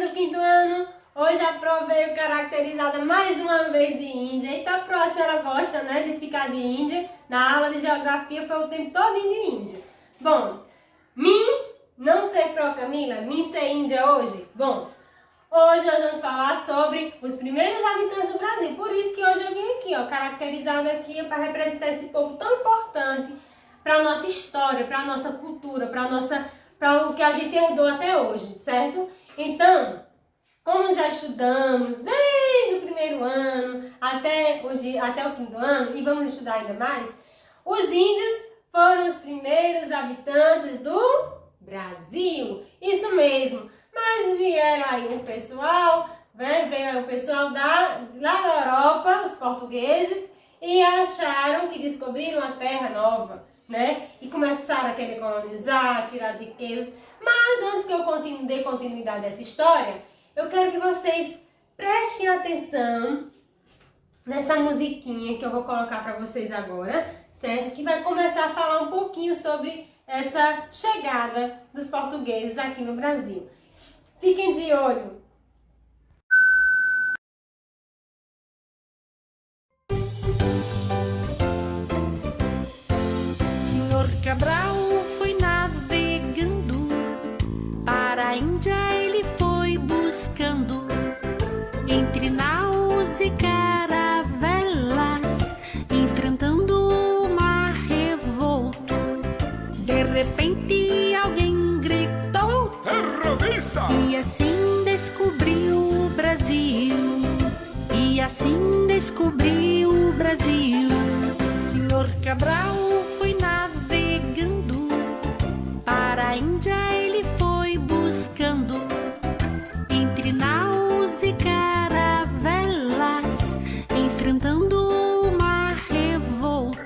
do quinto ano. Hoje aprovei caracterizada mais uma vez de Índia. Então, a senhora gosta, né, de ficar de Índia. Na aula de geografia foi o tempo todo de Índia. Bom, não ser pro Camila, ser Índia hoje. Bom, hoje nós vamos falar sobre os primeiros habitantes do Brasil. Por isso que hoje eu vim aqui, ó, caracterizada aqui para representar esse povo tão importante para a nossa história, para a nossa cultura, para o que a gente herdou até hoje, certo? Então, como já estudamos desde o primeiro ano até o quinto ano, e vamos estudar ainda mais, os índios foram os primeiros habitantes do Brasil. Isso mesmo. Mas vieram aí o pessoal, né? Veio aí o pessoal lá da Europa, os portugueses, e acharam que descobriram a terra nova, né? E começaram a querer colonizar, tirar as riquezas. Mas antes que eu dê continuidade a essa história, eu quero que vocês prestem atenção nessa musiquinha que eu vou colocar para vocês agora, certo? Que vai começar a falar um pouquinho sobre essa chegada dos portugueses aqui no Brasil. Fiquem de olho! Senhor Cabral foi navegando, para a Índia ele foi buscando, entre naus e caravelas, enfrentando o mar revolto. De repente alguém gritou: Terra vista! E assim descobriu o Brasil. E assim descobriu o Brasil. Senhor Cabral foi navegando, para a Índia ele foi buscando, entre naus e caravelas, enfrentando o mar revolto.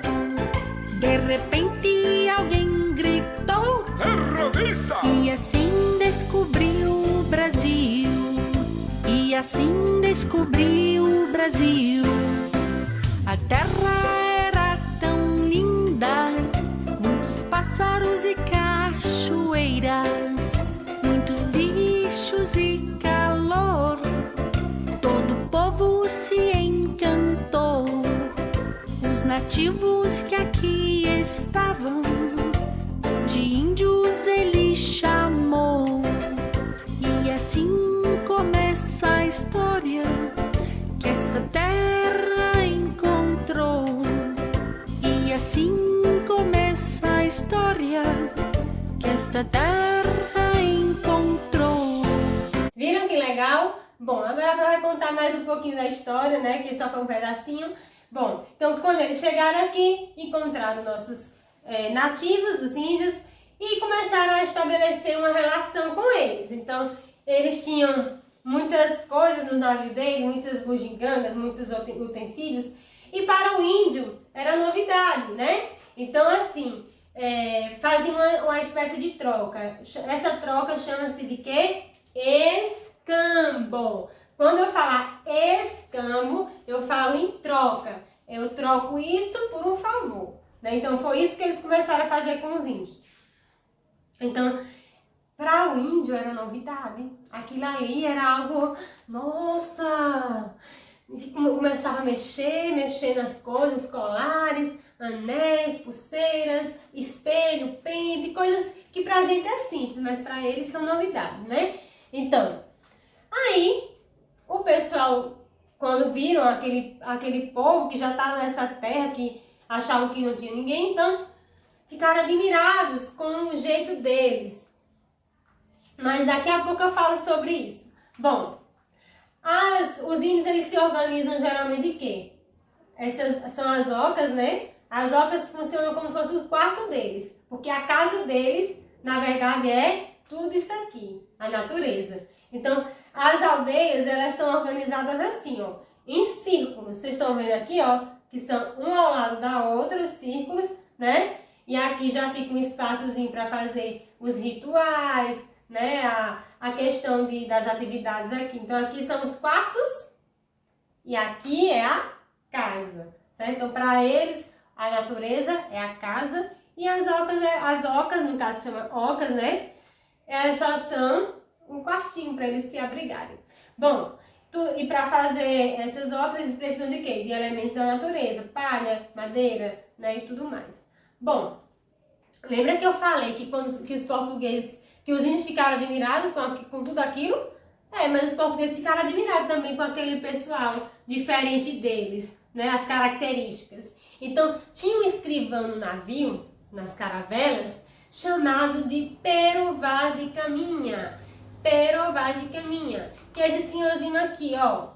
De repente alguém gritou: Terra vista! E assim descobriu o Brasil. E assim descobriu o Brasil. A terra era tão linda, muitos pássaros e cachoeiras, muitos bichos e calor. Todo o povo se encantou. Os nativos que aqui estavam, de índios ele chamou. E assim começa a história que esta terra encontrou. E assim começa a história que esta terra encontrou. Viram que legal? Bom, agora ela vai contar mais um pouquinho da história, né? Que só foi um pedacinho. Bom, então quando eles chegaram aqui, encontraram nossos nativos, dos índios, e começaram a estabelecer uma relação com eles. Então, eles tinham muitas coisas no navio dele, muitas bugigangas, muitos utensílios, e para o índio era novidade, né? Então, assim, faziam uma espécie de troca. Essa troca chama-se de quê? Escambo. Quando eu falar escambo, eu falo em troca. Eu troco isso por um favor, né? Então, foi isso que eles começaram a fazer com os índios. Então, para o índio era novidade. Aquilo ali era algo, nossa! Começava a mexer nas coisas, colares, anéis, pulseiras, espelho, pente, coisas que pra gente é simples, mas para eles são novidades, né? Então, aí o pessoal, quando viram aquele povo que já estava nessa terra, que achavam que não tinha ninguém, então ficaram admirados com o jeito deles. Mas daqui a pouco eu falo sobre isso. Bom, os índios eles se organizam geralmente de quê? Essas são as ocas, né? As ocas funcionam como se fosse o quarto deles, porque a casa deles, na verdade, é tudo isso aqui, a natureza. Então, as aldeias, elas são organizadas assim, ó, em círculos. Vocês estão vendo aqui, ó, que são um ao lado da outra, os círculos, né? E aqui já fica um espaçozinho para fazer os rituais, né? A questão das atividades aqui. Então, aqui são os quartos e aqui é a casa, certo? Então, para eles, a natureza é a casa e as ocas, no caso chama ocas, né? Elas só são um quartinho para eles se abrigarem. Bom, e para fazer essas obras eles precisam de quê? De elementos da natureza, palha, madeira, né, e tudo mais. Bom, lembra que eu falei que que os portugueses, que os índios ficaram admirados com tudo aquilo? Mas os portugueses ficaram admirados também com aquele pessoal diferente deles, né, as características. Então, tinha um escrivão no navio, nas caravelas, chamado de Pero Vaz de Caminha. Pero Vaz de Caminha, que é esse senhorzinho aqui, ó.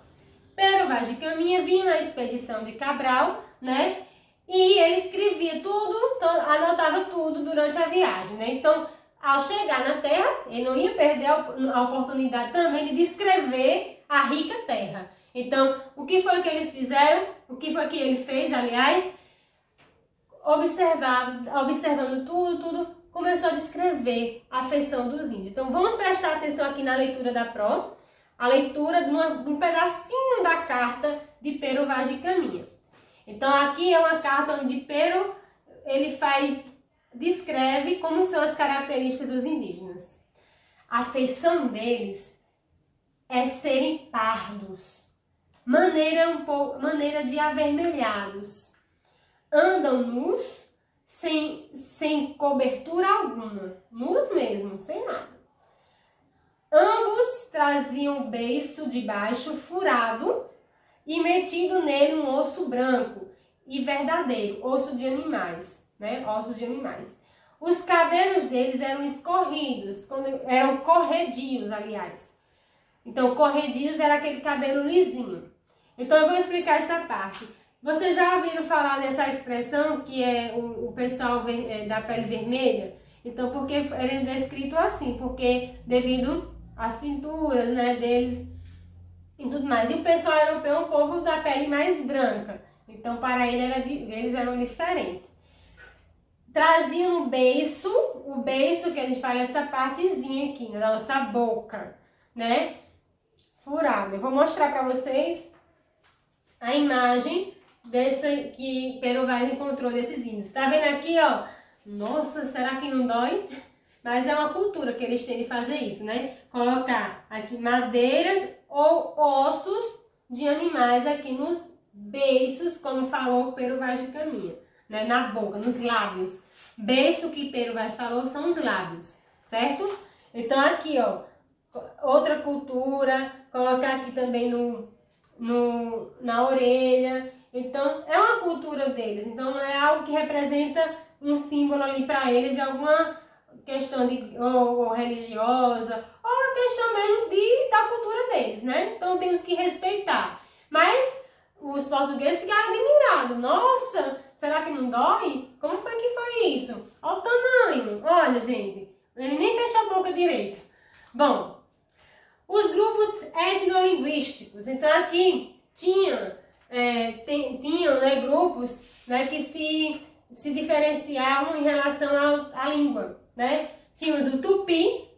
Pero Vaz de Caminha vinha na expedição de Cabral, né? E ele escrevia tudo, anotava tudo durante a viagem, né? Então, ao chegar na terra, ele não ia perder a oportunidade também de descrever a rica terra. Então, o que foi que eles fizeram? O que foi que ele fez, aliás? Observando tudo, começou a descrever a feição dos índios. Então, vamos prestar atenção aqui na leitura da Pro, a leitura de um pedacinho da carta de Pero Vaz de Caminha. Então, aqui é uma carta onde Pero, ele descreve como são as características dos indígenas. A feição deles é serem pardos, maneira de avermelhados. Andam nus, sem cobertura alguma, nus mesmo, sem nada. Ambos traziam o beiço de baixo furado e metido nele um osso branco e verdadeiro, osso de animais, né? Ossos de animais. Os cabelos deles eram escorridos, eram corredios, aliás. Então, corredios era aquele cabelo lisinho. Então, eu vou explicar essa parte. Vocês já ouviram falar dessa expressão que é o pessoal da pele vermelha? Então, porque ele é descrito assim, porque devido às pinturas, né, deles e tudo mais. E o pessoal europeu é um povo da pele mais branca. Então, para eles eram diferentes. Traziam o beiço que a gente fala, essa partezinha aqui, na nossa boca, né? Furado. Eu vou mostrar para vocês a imagem que Pero Vaz encontrou desses índios. Tá vendo aqui, ó? Nossa, será que não dói? Mas é uma cultura que eles têm de fazer isso, né? Colocar aqui madeiras ou ossos de animais aqui nos beiços, como falou Pero Vaz de Caminha, né? Na boca, nos lábios. Beiço que Pero Vaz falou são os lábios, certo? Então aqui, ó, outra cultura, colocar aqui também na orelha. Então, é uma cultura deles. Então, não é algo que representa um símbolo ali para eles de alguma questão ou religiosa, ou a questão mesmo da cultura deles, né? Então, temos que respeitar. Mas, os portugueses ficaram admirados. Nossa, será que não dói? Como foi que foi isso? Olha o tamanho. Olha, gente, ele nem fechou a boca direito. Bom, os grupos etnolinguísticos. Então, aqui tinham né, grupos, né, que se diferenciavam em relação à língua, né? Tínhamos o Tupi,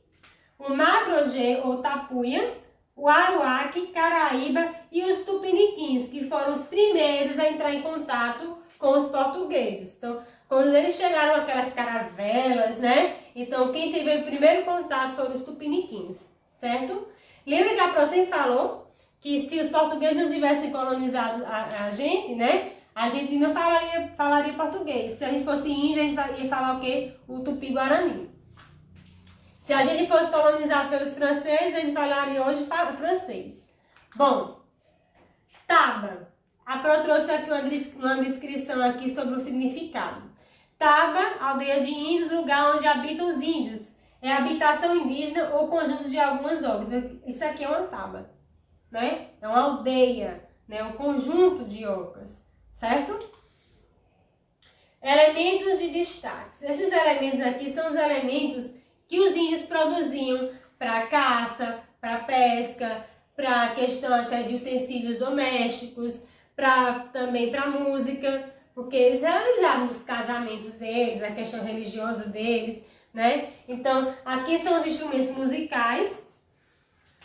o Magrogê ou Tapuia, o Aruaque, Caraíba e os Tupiniquins, que foram os primeiros a entrar em contato com os portugueses. Então, quando eles chegaram aquelas caravelas, né? Então, quem teve o primeiro contato foram os Tupiniquins, certo? Lembra que a Pro sempre falou que se os portugueses não tivessem colonizado a gente, né? A gente não falaria português. Se a gente fosse índio, a gente ia falar o quê? O Tupi-Guarani. Se a gente fosse colonizado pelos franceses, a gente falaria hoje francês. Bom, Taba. A Pro trouxe aqui uma descrição aqui sobre o significado. Taba, aldeia de índios, lugar onde habitam os índios. É habitação indígena ou conjunto de algumas ocas. Isso aqui é uma taba, né? É uma aldeia, né? Um conjunto de ocas, certo? Elementos de destaque. Esses elementos aqui são os elementos que os índios produziam para caça, para pesca, para a questão até de utensílios domésticos, também para música, porque eles realizavam os casamentos deles, a questão religiosa deles, né? Então, aqui são os instrumentos musicais,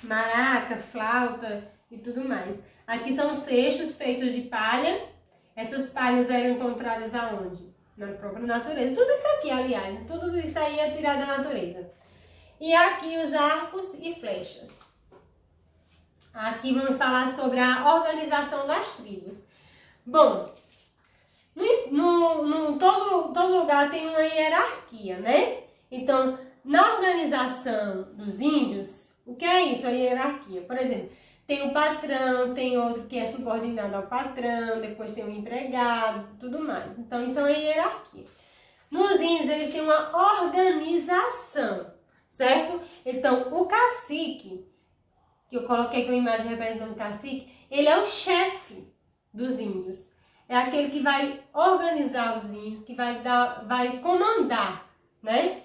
maraca, flauta e tudo mais. Aqui são os cestos feitos de palha. Essas palhas eram encontradas aonde? Na própria natureza. Tudo isso aqui, aliás, tudo isso aí é tirado da natureza. E aqui os arcos e flechas. Aqui vamos falar sobre a organização das tribos. Bom, todo lugar tem uma hierarquia, né? Então, na organização dos índios, o que é isso, a hierarquia? Por exemplo, tem o patrão, tem outro que é subordinado ao patrão, depois tem o empregado, tudo mais. Então, isso é uma hierarquia. Nos índios, eles têm uma organização, certo? Então, o cacique, que eu coloquei aqui uma imagem representando o cacique, ele é o chefe dos índios. É aquele que vai organizar os índios, que vai comandar, né?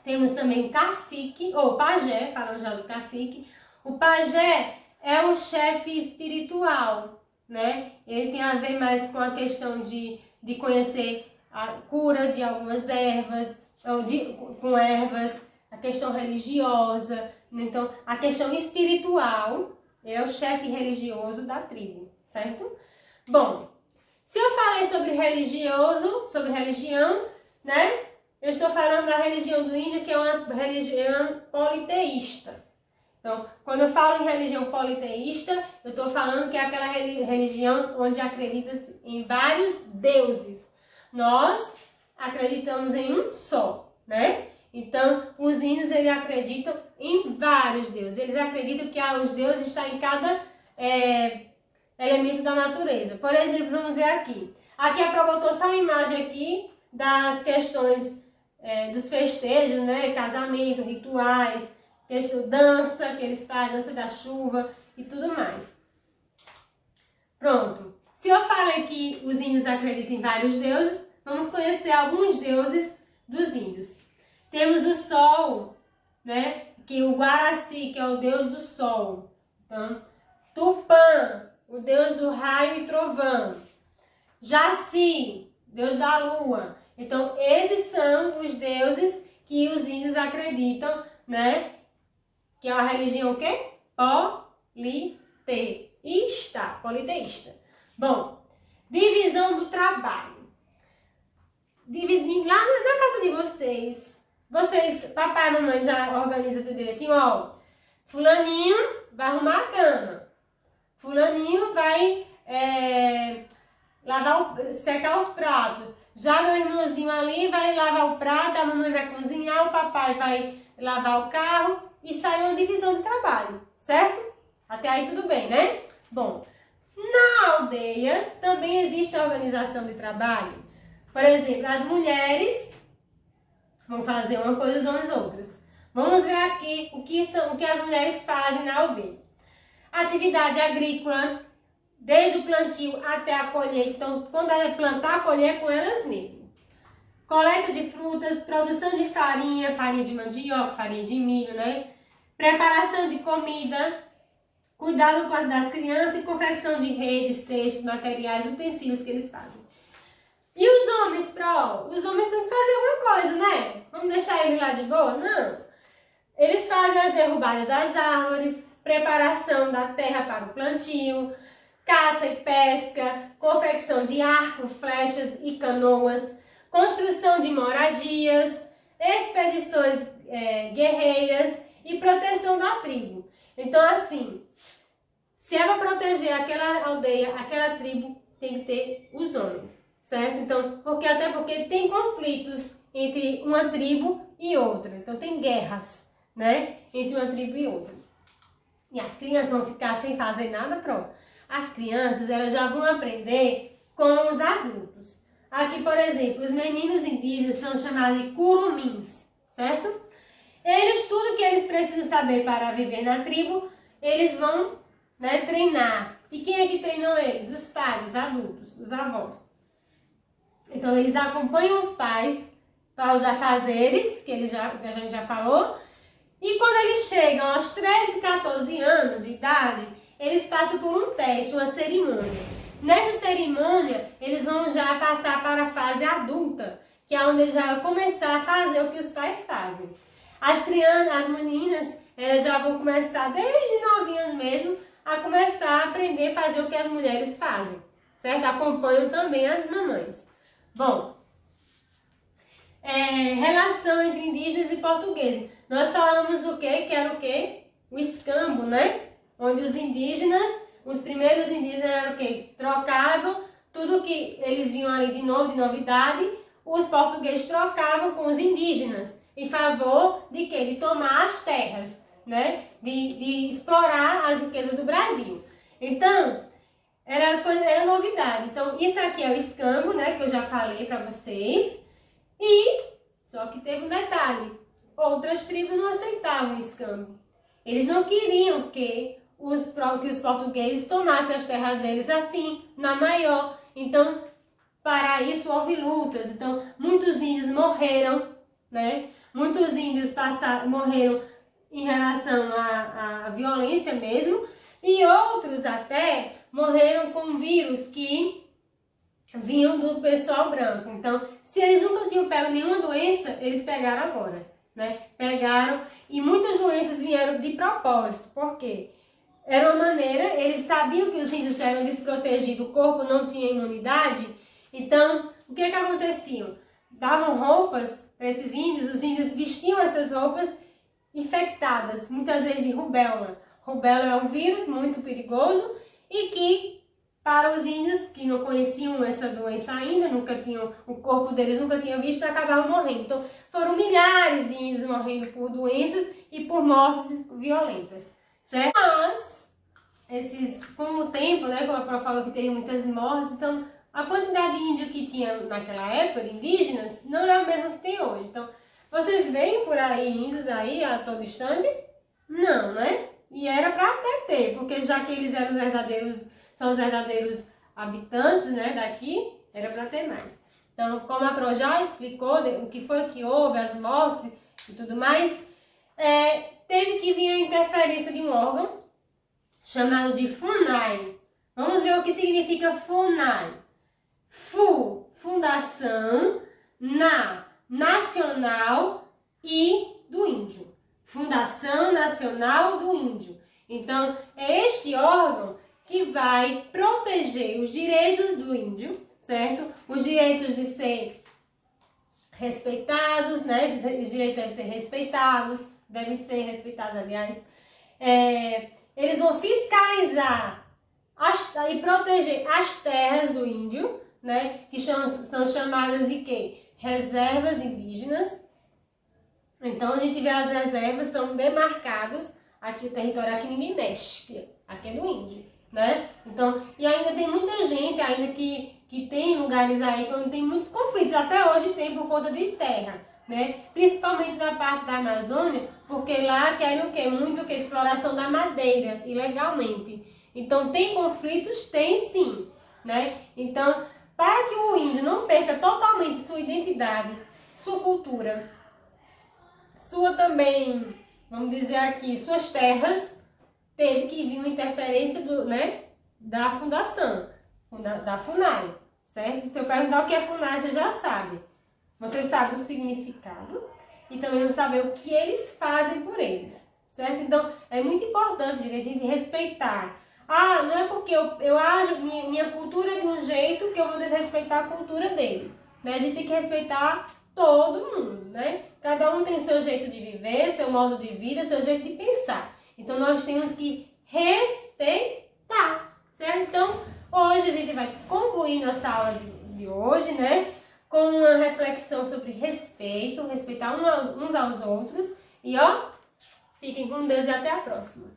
Temos também o cacique, ou pajé, falando já do cacique. O pajé é o chefe espiritual, né? Ele tem a ver mais com a questão de conhecer a cura de algumas ervas, com ervas, a questão religiosa. Então, a questão espiritual é o chefe religioso da tribo, certo? Bom, se eu falei sobre religião, né? Eu estou falando da religião do índio, que é uma religião politeísta. Então, quando eu falo em religião politeísta, eu estou falando que é aquela religião onde acredita em vários deuses. Nós acreditamos em um só, né? Então, os índios, eles acreditam em vários deuses. Eles acreditam que os deuses estão em cada elemento da natureza. Por exemplo, vamos ver aqui. Aqui a Pro botou só uma imagem aqui das questões dos festejos, né? Casamento, rituais, dança que eles fazem, dança da chuva e tudo mais. Pronto. Se eu falei que os índios acreditam em vários deuses, vamos conhecer alguns deuses dos índios. Temos o sol, né? Que o Guaraci, que é o deus do sol. Então, Tupã, o deus do raio e trovão. Jaci, deus da lua. Então, esses são os deuses que os índios acreditam, né? Que é uma religião o quê? Politeísta. Bom, divisão do trabalho. Lá na casa de vocês, papai e mamãe já organizam tudo direitinho, ó. Fulaninho vai arrumar a cama. Fulaninho vai secar os pratos. Já meu irmãozinho ali vai lavar o prato, a mamãe vai cozinhar, o papai vai lavar o carro e sai uma divisão de trabalho, certo? Até aí tudo bem, né? Bom, na aldeia também existe a organização de trabalho. Por exemplo, as mulheres vão fazer uma coisa, os homens outras. Vamos ver aqui o que as mulheres fazem na aldeia. Atividade agrícola, desde o plantio até a colheita. Então, quando é plantar, colher com elas mesmas. Coleta de frutas, produção de farinha de mandioca, farinha de milho, né? Preparação de comida, cuidado das crianças e confecção de redes, cestos, materiais, utensílios que eles fazem. E os homens, Os homens têm que fazer alguma coisa, né? Vamos deixar eles lá de boa? Não. Eles fazem a derrubada das árvores, preparação da terra para o plantio, caça e pesca, confecção de arcos, flechas e canoas, construção de moradias, expedições guerreiras e proteção da tribo. Então, assim, se é para proteger aquela aldeia, aquela tribo, tem que ter os homens, certo? Então, até porque tem conflitos entre uma tribo e outra. Então, tem guerras, né? Entre uma tribo e outra. E as crianças vão ficar sem fazer nada, pronto. As crianças, elas já vão aprender com os adultos. Aqui, por exemplo, os meninos indígenas são chamados de curumins, certo? Tudo que eles precisam saber para viver na tribo, eles vão, né, treinar. E quem é que treinam eles? Os pais, os adultos, os avós. Então, eles acompanham os pais para os afazeres, que a gente já falou. E quando eles chegam aos 13, 14 anos de idade, eles passam por um teste, uma cerimônia. Nessa cerimônia, eles vão já passar para a fase adulta, que é onde eles já vão começar a fazer o que os pais fazem. As crianças, as meninas, elas já vão começar, desde novinhas mesmo, a começar a aprender a fazer o que as mulheres fazem, certo? Acompanham também as mamães. Bom, relação entre indígenas e portugueses. nós falamos o quê? Que era o quê? O escambo, né? Onde os indígenas, os primeiros indígenas eram o quê? Trocavam tudo que eles vinham ali de novo, de novidade, os portugueses trocavam com os indígenas em favor de quê? De tomar as terras, né? De explorar as riquezas do Brasil. Então, era novidade. Então, isso aqui é o escambo, né? Que eu já falei para vocês. E, só que teve um detalhe. Outras tribos não aceitavam o escambo. Eles não queriam que os portugueses tomassem as terras deles assim, na maior. Então, para isso houve lutas. Então, muitos índios morreram, né? Muitos índios morreram em relação à violência mesmo. E outros até morreram com vírus que vinham do pessoal branco. Então, se eles nunca tinham pego nenhuma doença, eles pegaram agora, né? Pegaram, e muitas doenças vieram de propósito. Por quê? Era uma maneira, eles sabiam que os índios eram desprotegidos, o corpo não tinha imunidade. Então, o que acontecia? Davam roupas para esses índios, os índios vestiam essas roupas infectadas, muitas vezes de rubéola. Rubéola é um vírus muito perigoso e que, para os índios que não conheciam essa doença ainda, o corpo deles nunca tinha visto, acabavam morrendo. Então, foram milhares de índios morrendo por doenças e por mortes violentas, certo? Mas, com o tempo, né, como a Pró falou que teve muitas mortes, então, a quantidade de índio que tinha naquela época, de indígenas, não é a mesma que tem hoje. Então, vocês veem por aí índios aí a todo instante? Não, né? E era para até ter, porque já que eles eram são os verdadeiros habitantes, né, daqui, era para ter mais. Então, como a Pró já explicou o que foi que houve, as mortes e tudo mais, teve que vir a interferência de um órgão chamado de FUNAI. Vamos ver o que significa FUNAI. Fundação Nacional e do Índio. Fundação Nacional do Índio. Então, é este órgão que vai proteger os direitos do índio, certo? Os direitos de ser respeitados, né? Os direitos devem ser respeitados, aliás. Eles vão fiscalizar e proteger as terras do índio, né? Que são chamadas de quê? Reservas indígenas. Então, a gente vê as reservas, são demarcados, aqui o território aqui ninguém mexe, aqui é do índio, né? Então, e ainda tem muita gente ainda que tem lugares aí onde tem muitos conflitos, até hoje tem por conta de terra, né? Principalmente na parte da Amazônia, porque lá querem o quê? Muito o quê? Exploração da madeira, ilegalmente. Então, tem conflitos? Tem sim, né? Então, para que o índio não perca totalmente sua identidade, sua cultura, sua também, vamos dizer aqui, suas terras, teve que vir uma interferência da fundação, da FUNAI, certo? Se eu perguntar o que é FUNAI, você já sabe. Você sabe o significado e também vai saber o que eles fazem por eles, certo? Então, é muito importante, gente, a gente respeitar. Ah, não é porque eu ajo minha cultura de um jeito que eu vou desrespeitar a cultura deles, né? A gente tem que respeitar todo mundo, né? Cada um tem o seu jeito de viver, seu modo de vida, seu jeito de pensar. Então, nós temos que respeitar, certo? Então, hoje a gente vai concluir nossa aula de hoje, né? Com uma reflexão sobre respeito, respeitar uns aos outros. E, fiquem com Deus e até a próxima.